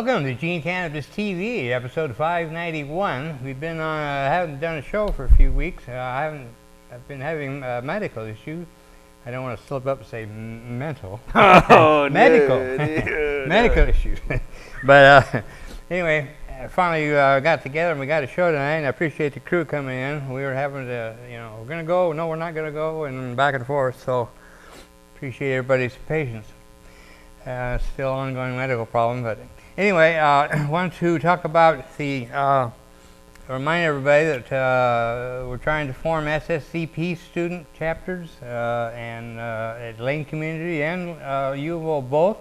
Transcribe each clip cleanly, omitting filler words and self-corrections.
Welcome to Eugene Cannabis TV, episode 591. We've been on, haven't done a show for a few weeks. I've been having medical issues. I don't want to slip up and say mental. Oh, medical. Medical issues. But anyway, finally got together and we got a show tonight, and I appreciate the crew coming in. We were having to, we're going to go, no, we're not going to go, and back and forth, so appreciate everybody's patience. Still ongoing medical problem, but anyway, I want to talk about remind everybody that we're trying to form SSCP student chapters and at Lane Community and U of O both.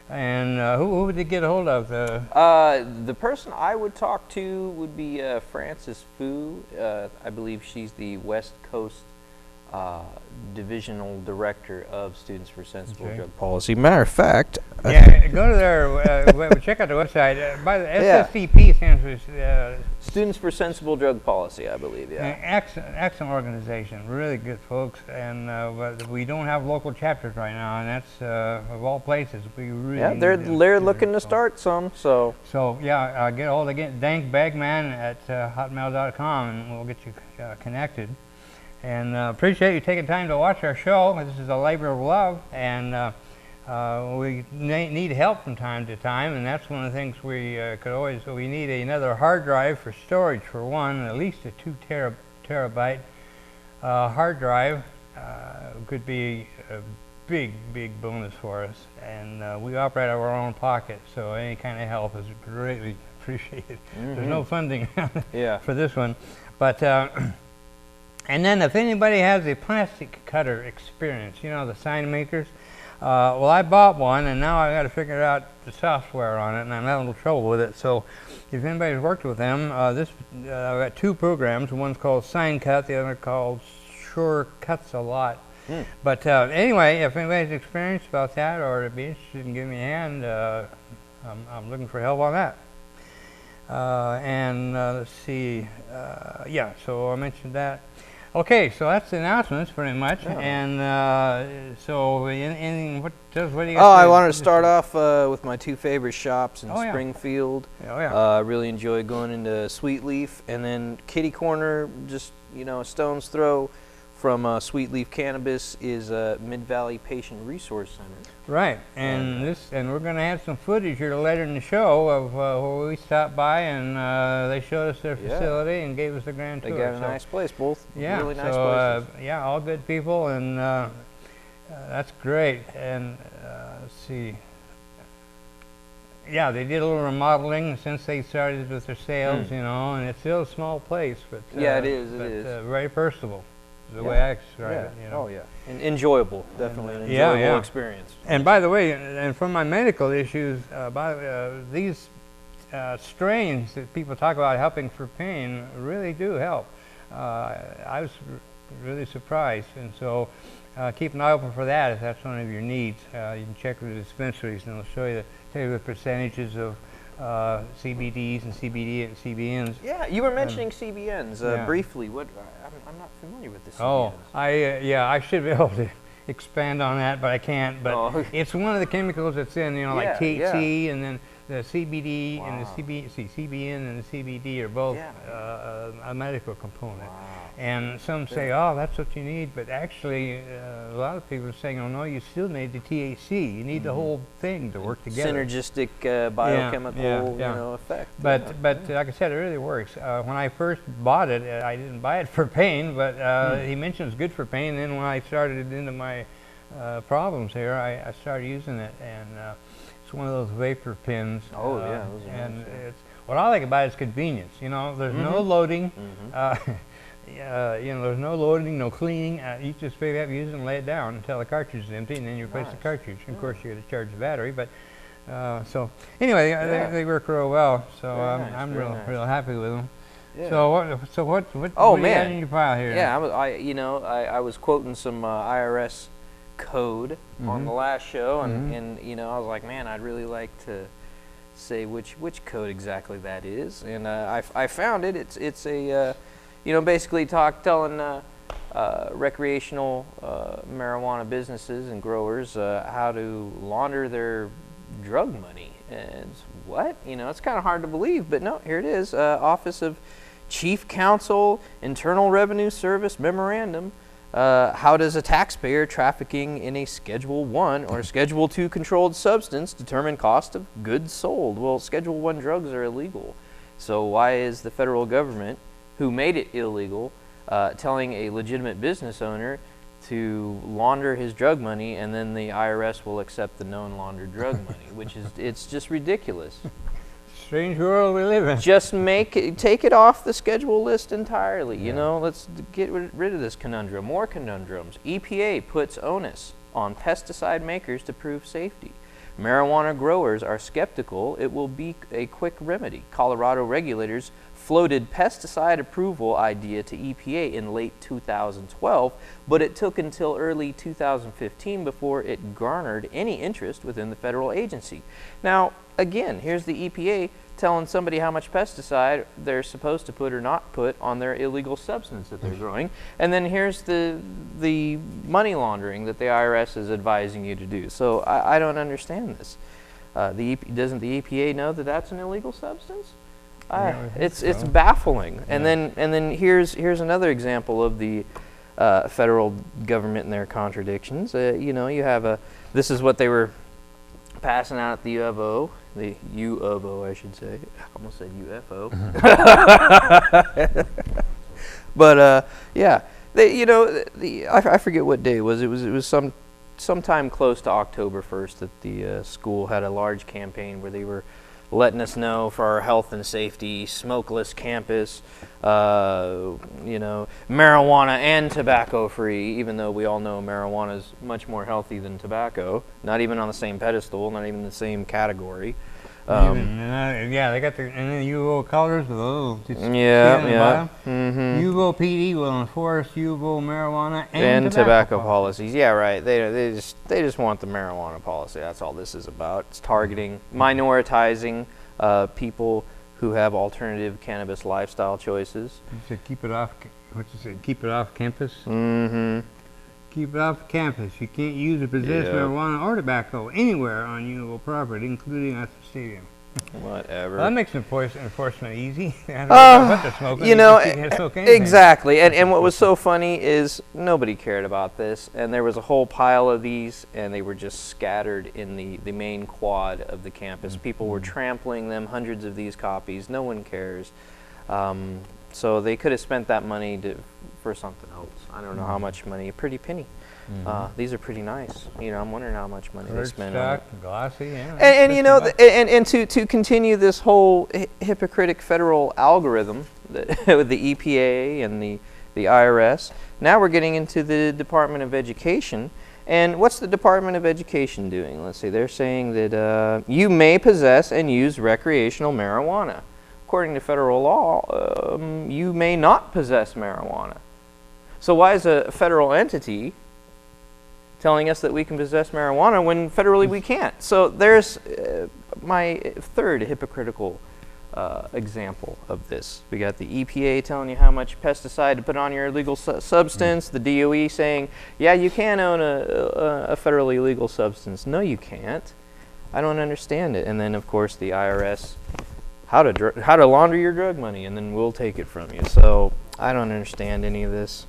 And who would they get a hold of? The person I would talk to would be Frances Fu. I believe she's the West Coast Divisional Director of Students for Sensible Drug Policy. Matter of fact, yeah, go to their check out the website. By the SSCP stands for Students for Sensible Drug Policy, I believe. Yeah, excellent organization, really good folks, and but we don't have local chapters right now, and that's of all places we really. Yeah, they're looking to start some. So yeah, get a hold of DanK Bagman at hotmail.com, and we'll get you connected. And appreciate you taking time to watch our show. This is a labor of love, and we need help from time to time, and that's one of the things we could always. We need another hard drive for storage for one, at least a 2 terabyte hard drive could be a big bonus for us. And we operate out of our own pocket, so any kind of help is greatly appreciated. There's no funding for this one, but. And then if anybody has a plastic cutter experience, the sign makers, well, I bought one, and now I got to figure out the software on it, and I'm having a little trouble with it. So if anybody's worked with them, I've got 2 programs. One's called Sign Cut, the other called Sure Cuts a Lot. But anyway, if anybody's experienced about that or would be interested in giving me a hand, I'm looking for help on that. And let's see, yeah, so I mentioned that. Okay, so that's the announcements pretty much, and so what do you got? I wanted to start off with my 2 favorite shops in Springfield. Really enjoy going into Sweet Leaf, and then Kitty Corner, just a stone's throw from Sweet Leaf Cannabis, is Mid-Valley Patient Resource Center. Right, and we're going to have some footage here later in the show of where we stopped by, and they showed us their facility and gave us a grand tour. They got a nice place, both really nice places. Yeah, all good people, and that's great. And let's see. Yeah, they did a little remodeling since they started with their sales, and it's still a small place, but it is. Very personable. The way I describe it, Oh yeah, and enjoyable, definitely an enjoyable experience. And by the way, and from my medical issues, these strains that people talk about helping for pain really do help. I was really surprised, and so keep an eye open for that if that's one of your needs. You can check with the dispensaries, and they'll tell you the percentages of CBDs and CBD and CBNs. Yeah, you were mentioning CBNs briefly. I'm not familiar with the CBNs. I should be able to expand on that, but I can't. But it's one of the chemicals that's in, like THC, and then the CBD and the CBN and the CBD are both a medical component. And some say, oh, that's what you need, but actually a lot of people are saying, oh no, you still need the THC. You need the whole thing to work together. Synergistic biochemical effect. But like I said, it really works. When I first bought it, I didn't buy it for pain, but he mentioned it's good for pain. And then when I started into my problems here, I started using it, and it's one of those vapor pens. Those are and nice. it's what I like about it is convenience. There's no loading. There's no loading, no cleaning. You just pick it up, use it, and lay it down until the cartridge is empty, and then you replace the cartridge. Of course, you got to charge the battery, but so anyway, they work real well. So I'm real happy with them. Yeah. So what do you got in your pile here? Yeah, I was quoting some IRS code on the last show, and I was like, man, I'd really like to say which code exactly that is, and I found it. It's a basically telling recreational marijuana businesses and growers how to launder their drug money And what? You know, it's kind of hard to believe, but no, here it is. Office of Chief Counsel, Internal Revenue Service memorandum. How does a taxpayer trafficking in a Schedule 1 or Schedule 2 controlled substance determine cost of goods sold? Well, Schedule 1 drugs are illegal. So why is the federal government, who made it illegal, telling a legitimate business owner to launder his drug money, and then the IRS will accept the known laundered drug money, which is, it's just ridiculous. Strange world we live in. Just take it off the schedule list entirely. You know, let's get rid of this conundrum. More conundrums. EPA puts onus on pesticide makers to prove safety. Marijuana growers are skeptical it will be a quick remedy. Colorado regulators floated pesticide approval idea to EPA in late 2012, but it took until early 2015 before it garnered any interest within the federal agency. Now, again, here's the EPA telling somebody how much pesticide they're supposed to put or not put on their illegal substance that they're growing. And then here's the money laundering that the IRS is advising you to do. So I don't understand this. Doesn't the EPA know that that's an illegal substance? It's baffling. And then here's another example of the federal government and their contradictions. You know, you have this is what they were passing out at the U of O, I should say. I almost said UFO. But yeah, you know, I forget what day it was. It was sometime close to October 1st that the school had a large campaign where they were letting us know for our health and safety, smokeless campus, you know, marijuana and tobacco free, even though we all know marijuana is much more healthy than tobacco, not even on the same pedestal, not even the same category. Yeah, they got the and then UO colors with a little UO PD will enforce UO marijuana and tobacco policies. Yeah, right. They just want the marijuana policy. That's all this is about. It's targeting, minoritizing people who have alternative cannabis lifestyle choices. You said keep it off. What you said? Keep it off campus. Mm-hmm. Keep it off campus. You can't use or possess marijuana or tobacco anywhere on UO property, including at the stadium. Whatever. Well, that makes enforcement easy. I don't know what they're smoking. You know, anything. Exactly. And what was so funny is nobody cared about this, and there was a whole pile of these, and they were just scattered in the main quad of the campus. People were trampling them, hundreds of these copies. No one cares. So they could have spent that money for something else. I don't know how much money. A pretty penny. These are pretty nice. You know, I'm wondering how much money they spend on it. Glossy, yeah. And you know, and to continue this whole hypocritic federal algorithm with the EPA and the IRS, now we're getting into the Department of Education. And what's the Department of Education doing? Let's see, they're saying that you may possess and use recreational marijuana. According to federal law, you may not possess marijuana. So why is a federal entity telling us that we can possess marijuana when federally we can't? So there's my third hypocritical example of this. We got the EPA telling you how much pesticide to put on your illegal substance, the DOE saying, yeah, you can own a federally legal substance. No, you can't. I don't understand it. And then, of course, the IRS, how to launder your drug money, and then we'll take it from you. So I don't understand any of this.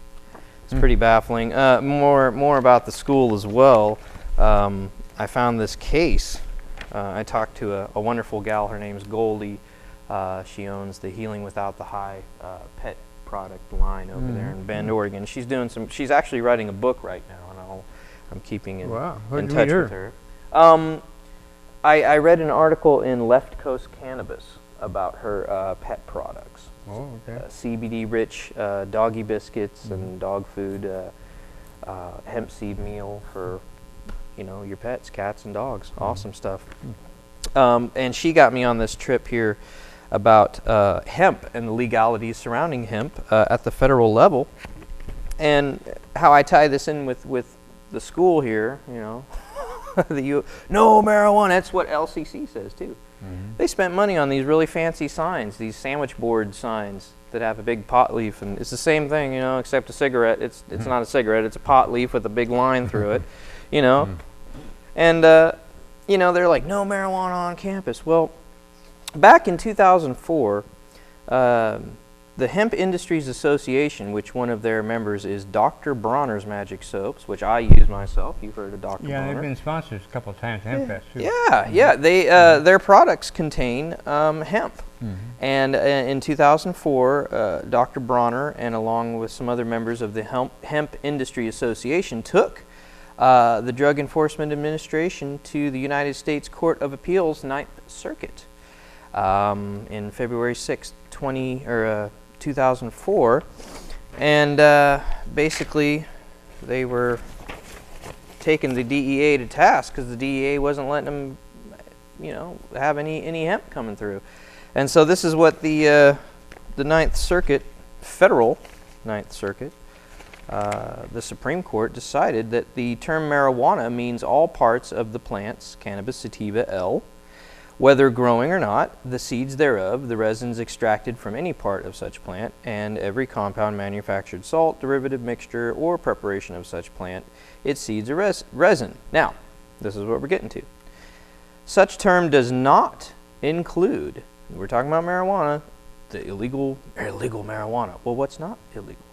It's pretty baffling. More about the school as well. I found this case. I talked to a wonderful gal. Her name's Goldie. She owns the Healing Without the High pet product line over there in Bend, Oregon. She's actually writing a book right now, and I'm keeping in touch with her. I read an article in Left Coast Cannabis about her pet products. Oh, okay. CBD-rich doggy biscuits and dog food, hemp seed meal for, you know, your pets, cats and dogs. Awesome stuff. And she got me on this trip here about hemp and the legalities surrounding hemp at the federal level, and how I tie this in with the school here. You know, no marijuana. That's what LCC says too. They spent money on these really fancy signs, these sandwich board signs that have a big pot leaf, and it's the same thing, you know, except a cigarette. It's not a cigarette, it's a pot leaf with a big line through it, you know. And you know, they're like, no marijuana on campus. Well, back in 2004, the Hemp Industries Association, which one of their members is Dr. Bronner's Magic Soaps, which I use myself. You've heard of Dr. Yeah, Bronner. they've been sponsors a couple of times at HempFest too. Yeah. They their products contain hemp. And in 2004, Dr. Bronner, and along with some other members of the Hemp Industry Association, took the Drug Enforcement Administration to the United States Court of Appeals 9th Circuit in February 6th, 2004, and basically they were taking the DEA to task because the DEA wasn't letting them, you know, have any hemp coming through. And so this is what the 9th Circuit, federal 9th Circuit, the Supreme Court decided that the term marijuana means all parts of the plants, cannabis sativa L, whether growing or not, the seeds thereof, the resins extracted from any part of such plant, and every compound manufactured salt, derivative mixture, or preparation of such plant, its seeds or resin. Now, this is what we're getting to. Such term does not include, we're talking about marijuana, the illegal marijuana. Well, what's not illegal?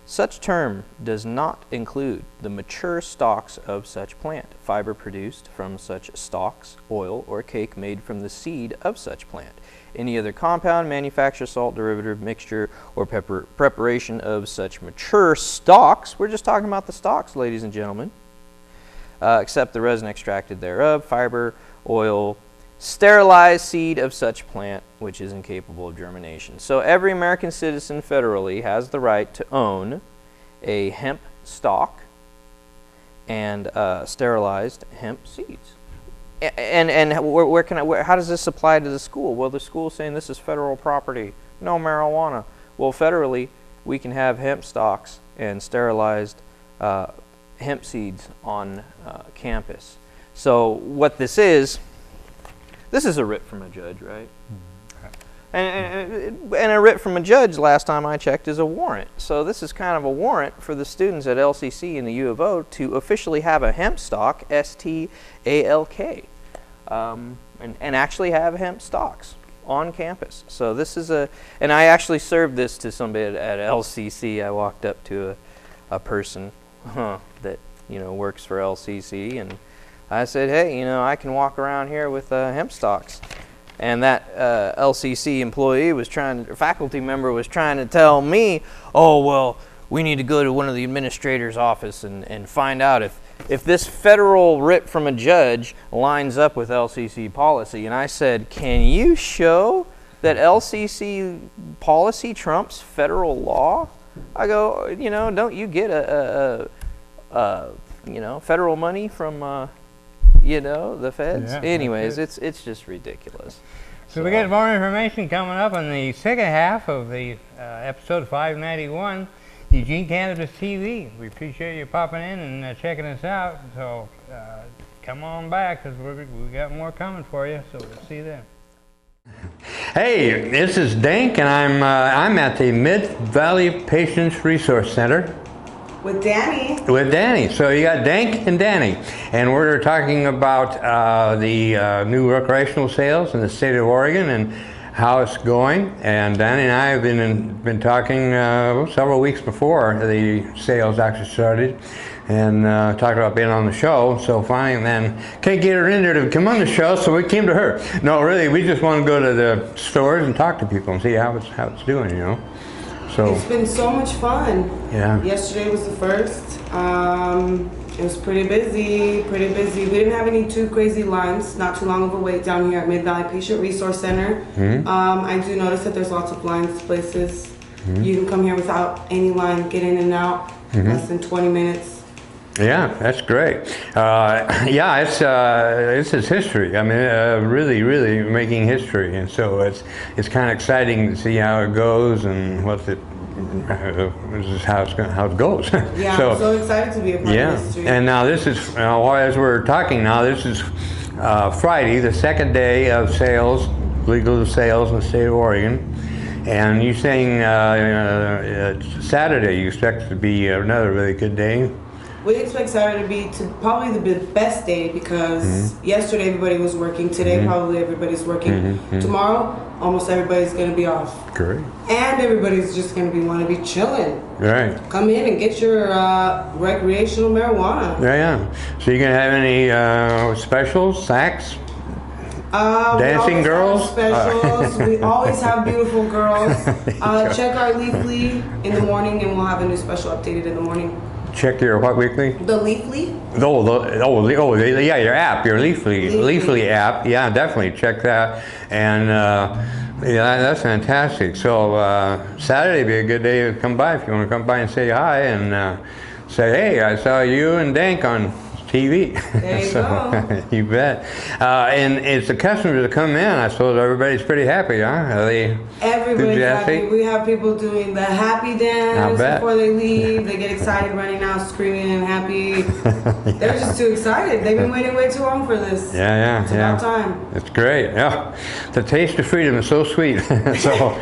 Such term does not include the mature stalks of such plant, fiber produced from such stalks, oil, or cake made from the seed of such plant, any other compound, manufacture, salt, derivative, mixture, or preparation of such mature stalks. We're just talking about the stalks, ladies and gentlemen, except the resin extracted thereof, fiber, oil, sterilized seed of such plant which is incapable of germination. So every American citizen federally has the right to own a hemp stalk and sterilized hemp seeds. And how does this apply to the school? Well, the school's saying this is federal property, no marijuana. Well, federally, we can have hemp stalks and sterilized hemp seeds on campus. So what this is a writ from a judge, right? And a writ from a judge, last time I checked, is a warrant. So this is kind of a warrant for the students at LCC and the U of O to officially have a hemp stalk, S-T-A-L-K, and actually have hemp stalks on campus. So this is and I actually served this to somebody at LCC. I walked up to a person that, you know, works for LCC, and I said, hey, you know, I can walk around here with hemp stalks. And that LCC employee faculty member was trying to tell me, oh, well, we need to go to one of the administrator's office and find out if this federal writ from a judge lines up with LCC policy. And I said, can you show that LCC policy trumps federal law? I go, you know, don't you get you know, federal money from you know, the feds? Yeah, anyways, it's just ridiculous. So we get more information coming up in the second half of the episode 591, Eugene Cannabis TV. We appreciate you popping in and checking us out. So come on back, because we got more coming for you. So we'll see you then. Hey, this is DanK, and I'm at the Mid-Valley Patients Resource Center. With Danny. With Danny. So you got DanK and Danny. And we're talking about the new recreational sales in the state of Oregon and how it's going. And Danny and I have been talking several weeks before the sales actually started, and talking about being on the show. So finally, then can't get her in there to come on the show, so we came to her. No, really, we just want to go to the stores and talk to people and see how it's doing, you know. So it's been so much fun. Yeah. Yesterday was the first. It was pretty busy. We didn't have any too crazy lines. Not too long of a wait down here at Mid-Valley Patient Resource Center. Mm-hmm. I do notice that there's lots of lines places. Mm-hmm. You can come here without any line, get in and out, mm-hmm. less than 20 minutes. Yeah, that's great. Yeah, it's history. I mean, really making history, and so it's kind of exciting to see how it goes and how it goes. Yeah, I'm so excited to be a part of history. And now this is as we're talking now. This is Friday, the second day of sales, legal sales in the state of Oregon. And you're saying Saturday you expect it to be another really good day. We expect Saturday to be probably the best day because yesterday everybody was working. Today probably everybody's working. Tomorrow almost everybody's going to be off. Great. And everybody's just going to want to be chilling. Right. Come in and get your recreational marijuana. Yeah. So you gonna have any specials, snacks? Dancing girls? Specials. We always have beautiful girls. Check our Leafly in the morning, and we'll have a new special updated in the morning. Check your what weekly? The Leafly. Yeah, your app, your Leafly app. Yeah, definitely check that. And yeah, that's fantastic. So Saturday would be a good day to come by if you want to come by and say hi and say, hey, I saw you and DanK on TV. There you go. You bet. And it's the customers that come in. I suppose everybody's pretty happy, huh? Are they Everybody's enthusiastic? happy. We have people doing the happy dance before they leave. They get excited, running out, screaming and happy. They're just too excited. They've been waiting way too long for this. Yeah. It's about time. It's great. Yeah, the taste of freedom is so sweet. So,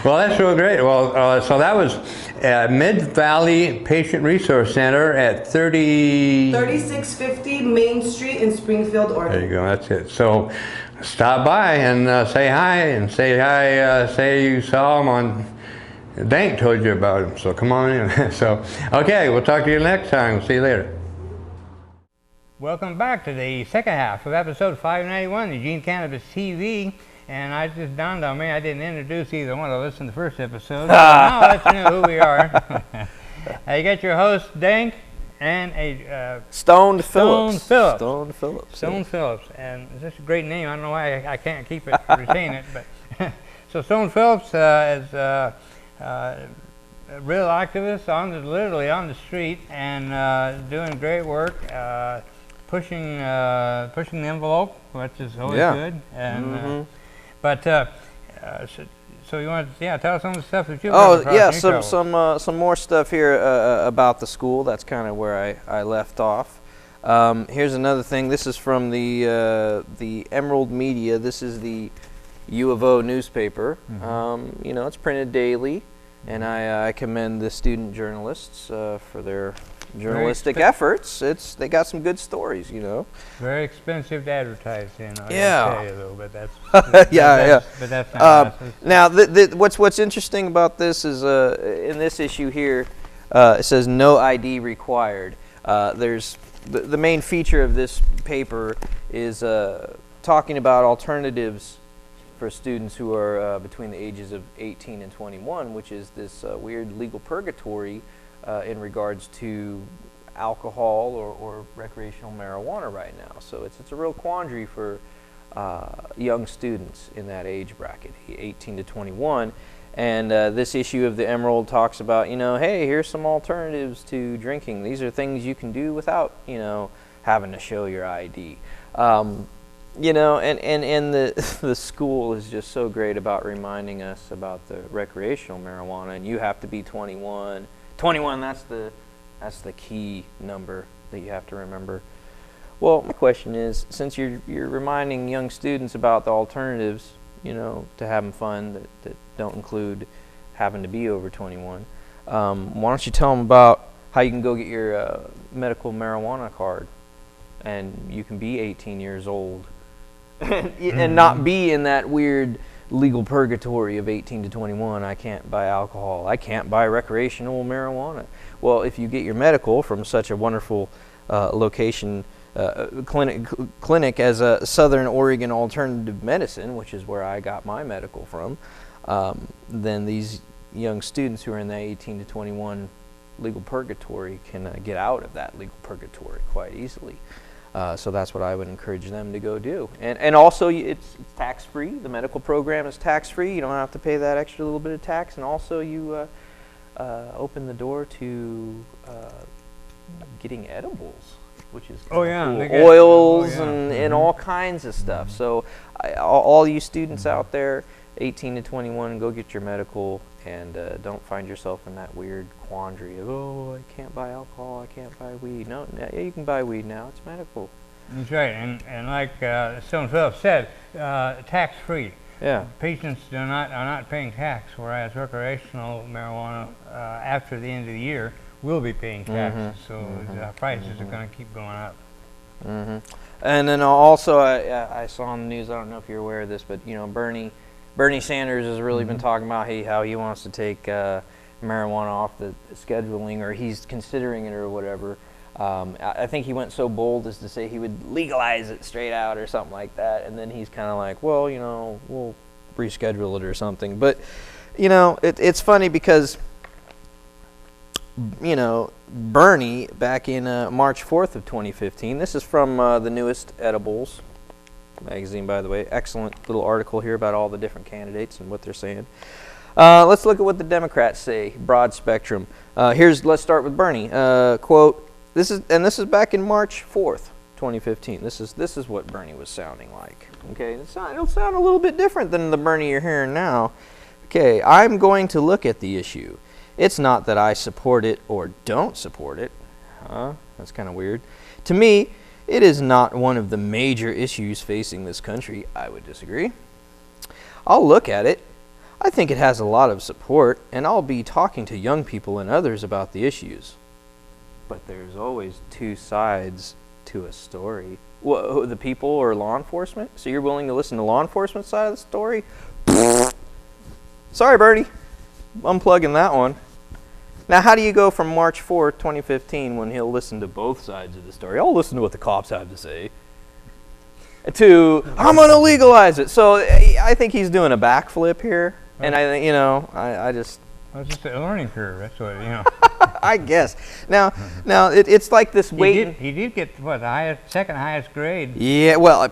well, that's real great. Well, so that was Mid Valley Patient Resource Center at 3650 Main Street in Springfield, Oregon. There you go. That's it. So stop by and say hi and say hi. Say you saw him on. DanK told you about him. So come on in. So okay, we'll talk to you next time. We'll see you later. Welcome back to the second half of episode 591, Eugene Cannabis TV. And I just dawned on me, I didn't introduce either one of us in the first episode. So now I'll let you know who we are. You got your host, DanK, and a Stone Phillips. Stone Phillips. And it's just a great name. I don't know why I can't keep it, retain it. But so Stone Phillips is a real activist, literally on the street, and doing great work. Pushing the envelope, which is always good. And so you want to tell us some of the stuff that you've done. Oh yeah, some more stuff here about the school. That's kind of where I left off. Here's another thing. This is from the Emerald Media. This is the U of O newspaper. You know, it's printed daily, and I commend the student journalists for their journalistic efforts. They got some good stories, you know. Very expensive to advertise in. I'll tell you a little bit. That's But that's not now. What's interesting about this is in this issue here, it says no ID required. There's the main feature of this paper is talking about alternatives for students who are between the ages of 18 and 21, which is this weird legal purgatory in regards to alcohol or recreational marijuana right now. So it's a real quandary for young students in that age bracket, 18 to 21. And this issue of the Emerald talks about, you know, hey, here's some alternatives to drinking. These are things you can do without, you know, having to show your ID. You know, and the school is just so great about reminding us about the recreational marijuana, and you have to be 21. 21, that's the key number that you have to remember. Well, my question is, since you're reminding young students about the alternatives, you know, to having fun that don't include having to be over 21, why don't you tell them about how you can go get your medical marijuana card, and you can be 18 years old and not be in that weird legal purgatory of 18 to 21. I can't buy alcohol. I can't buy recreational marijuana. Well, if you get your medical from such a wonderful location, clinic as a Southern Oregon Alternative Medicine, which is where I got my medical from, then these young students who are in that 18 to 21 legal purgatory can get out of that legal purgatory quite easily. So that's what I would encourage them to go do. And also, it's tax-free. The medical program is tax-free. You don't have to pay that extra little bit of tax. And also, you open the door to getting edibles, which is cool. Oils and all kinds of stuff. So all you students out there, 18 to 21, go get your medical, and don't find yourself in that weird quandary of, oh, I can't buy alcohol, I can't buy weed. No, yeah, you can buy weed now. It's medical. That's right, and like Stone Phillips said, tax-free. Yeah. Patients are not paying tax, whereas recreational marijuana, after the end of the year, will be paying taxes, so the prices are going to keep going up. And then also, I saw on the news, I don't know if you're aware of this, but you know, Bernie Sanders has really been talking about how he wants to take marijuana off the scheduling, or he's considering it or whatever. I think he went so bold as to say he would legalize it straight out or something like that, and then he's kind of like, well, you know, we'll reschedule it or something. But you know, it's funny because, you know, Bernie, back in March 4th of 2015, this is from the newest Edibles magazine, by the way. Excellent little article here about all the different candidates and what they're saying. Let's look at what the Democrats say, broad spectrum. Let's start with Bernie. Quote, this is back in March 4th, 2015. This is what Bernie was sounding like. Okay, it'll sound a little bit different than the Bernie you're hearing now. Okay, I'm going to look at the issue. It's not that I support it or don't support it. That's kind of weird. To me, it is not one of the major issues facing this country. I would disagree. I'll look at it. I think it has a lot of support, and I'll be talking to young people and others about the issues. But there's always two sides to a story. What, the people or law enforcement? So you're willing to listen to law enforcement side of the story? Sorry, Bernie. Unplugging that one. Now, how do you go from March 4th, 2015, when he'll listen to both sides of the story? I'll listen to what the cops have to say, to, I'm going to legalize it. So I think he's doing a backflip here. And I think, you know, I just... Well, it's just a learning curve, that's what, you know. I guess. Now it's like this waiting. He did get, what, the second highest grade? Yeah, well,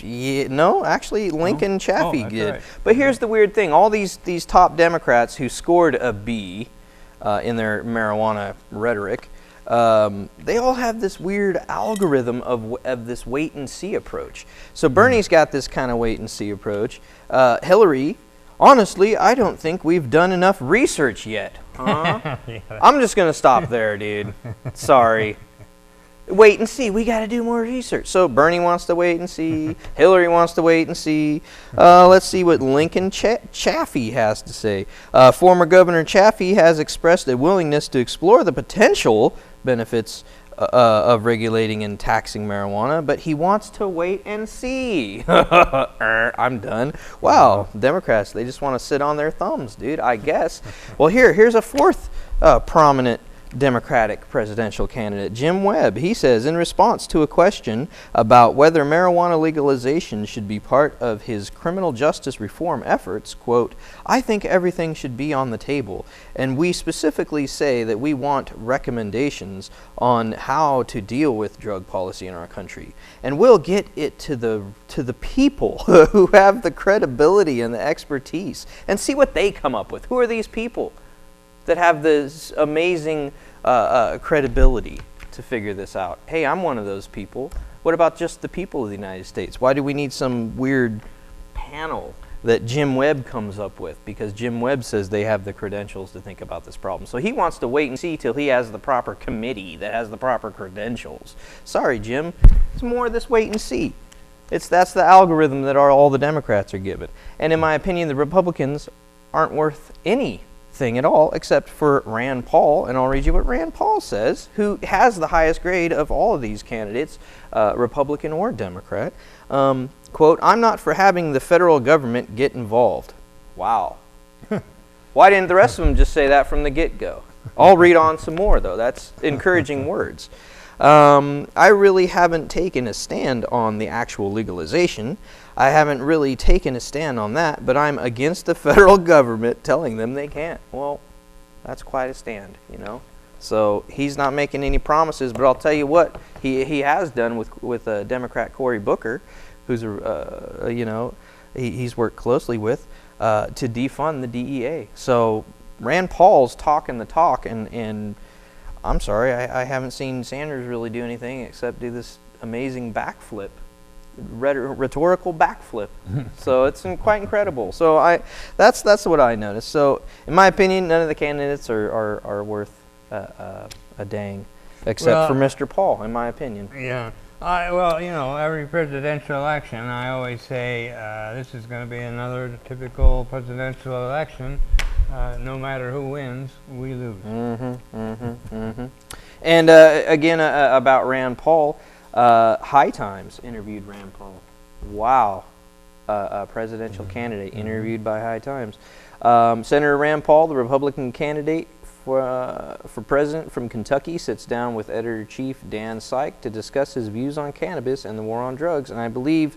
no, actually, Lincoln Chaffee did. Right. But here's the weird thing. All these top Democrats who scored a B in their marijuana rhetoric, they all have this weird algorithm of this wait-and-see approach. So Bernie's got this kind of wait-and-see approach. Hillary, honestly, I don't think we've done enough research yet. Huh? Yeah. I'm just going to stop there, dude. Sorry. Wait and see. We got to do more research. So Bernie wants to wait and see. Hillary wants to wait and see. Let's see what Lincoln Chaffee has to say. Former Governor Chaffee has expressed a willingness to explore the potential benefits of regulating and taxing marijuana, but he wants to wait and see. I'm done. Wow, Democrats, they just want to sit on their thumbs, dude, I guess. Well, here's a fourth prominent Democratic presidential candidate, Jim Webb. He says, in response to a question about whether marijuana legalization should be part of his criminal justice reform efforts, quote, I think everything should be on the table, and we specifically say that we want recommendations on how to deal with drug policy in our country, and we'll get it to the people who have the credibility and the expertise, and see what they come up with. Who are these people that have this amazing credibility to figure this out? Hey, I'm one of those people. What about just the people of the United States? Why do we need some weird panel that Jim Webb comes up with? Because Jim Webb says they have the credentials to think about this problem. So he wants to wait and see till he has the proper committee that has the proper credentials. Sorry, Jim. It's more of this wait and see. That's the algorithm that all the Democrats are given. And in my opinion, the Republicans aren't worth anything at all except for Rand Paul, and I'll read you what Rand Paul says, who has the highest grade of all of these candidates, Republican or Democrat. Quote, I'm not for having the federal government get involved. Wow. Why didn't the rest of them just say that from the get-go? I'll read on some more, though. That's encouraging words. I really haven't taken a stand on the actual legalization. I haven't really taken a stand on that, but I'm against the federal government telling them they can't. Well, that's quite a stand, you know. So he's not making any promises, but I'll tell you what he has done with Democrat Cory Booker, who's he's worked closely with to defund the DEA. So Rand Paul's talking the talk, and I'm sorry, I haven't seen Sanders really do anything except do this amazing backflip, rhetorical backflip. So it's quite incredible. So that's what I noticed. So in my opinion, none of the candidates are worth a dang, except for Mr. Paul, in my opinion. Yeah. Well, you know, every presidential election, I always say this is going to be another typical presidential election, no matter who wins, we lose. And again, about Rand Paul, High Times interviewed Rand Paul. Wow. A presidential candidate interviewed by High Times. Senator Rand Paul, the Republican candidate for president from Kentucky, sits down with editor-in-chief Dan Syke to discuss his views on cannabis and the war on drugs. And I believe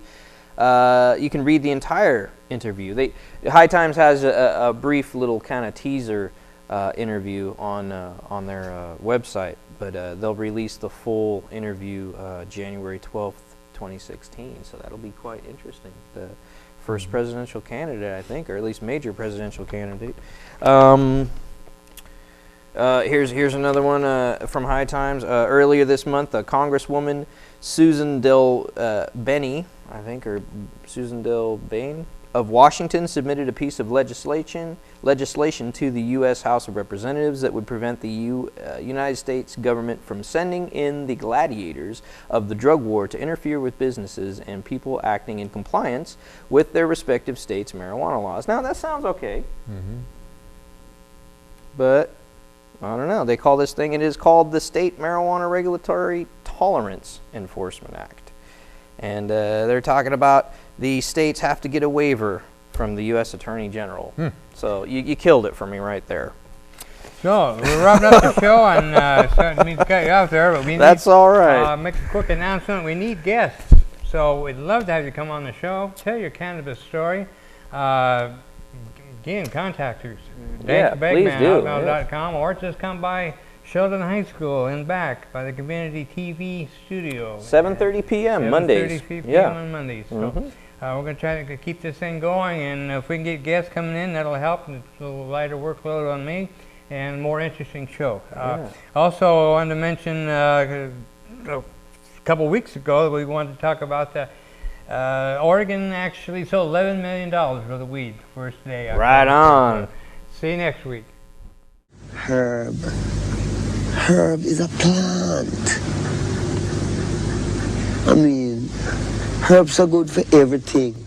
you can read the entire interview. High Times has a brief little kind of teaser interview on their website, but they'll release the full interview January 12th, 2016. So that'll be quite interesting. The first presidential candidate, I think, or at least major presidential candidate. Here's another one from High Times. Earlier this month, Congresswoman Susan Del-Bene, I think, or Susan Del-Bene of Washington submitted a piece of legislation to the U.S. House of Representatives that would prevent the United States government from sending in the gladiators of the drug war to interfere with businesses and people acting in compliance with their respective states' marijuana laws. Now, that sounds okay, but I don't know. They call this thing, it is called the State Marijuana Regulatory Tolerance Enforcement Act. And they're talking about the states have to get a waiver from the U.S. Attorney General. So you killed it for me right there. So we're wrapping up the show, and sorry to cut you off there, but That's all right. Make a quick announcement. We need guests, so we'd love to have you come on the show, tell your cannabis story. Again, contact us. Yeah, please do. DanK@hotmail.com, or just come by Sheldon High School in back by the Community TV studio. 7:30 p.m. Mondays. 7:30 p.m. on Mondays. So we're going to try to keep this thing going, and if we can get guests coming in, that'll help. It's a little lighter workload on me and more interesting show. Also, I wanted to mention a couple weeks ago we wanted to talk about the Oregon actually sold $11 million worth of weed first day. Right on. See you next week. Herb. Herb is a plant. I mean, herbs are good for everything.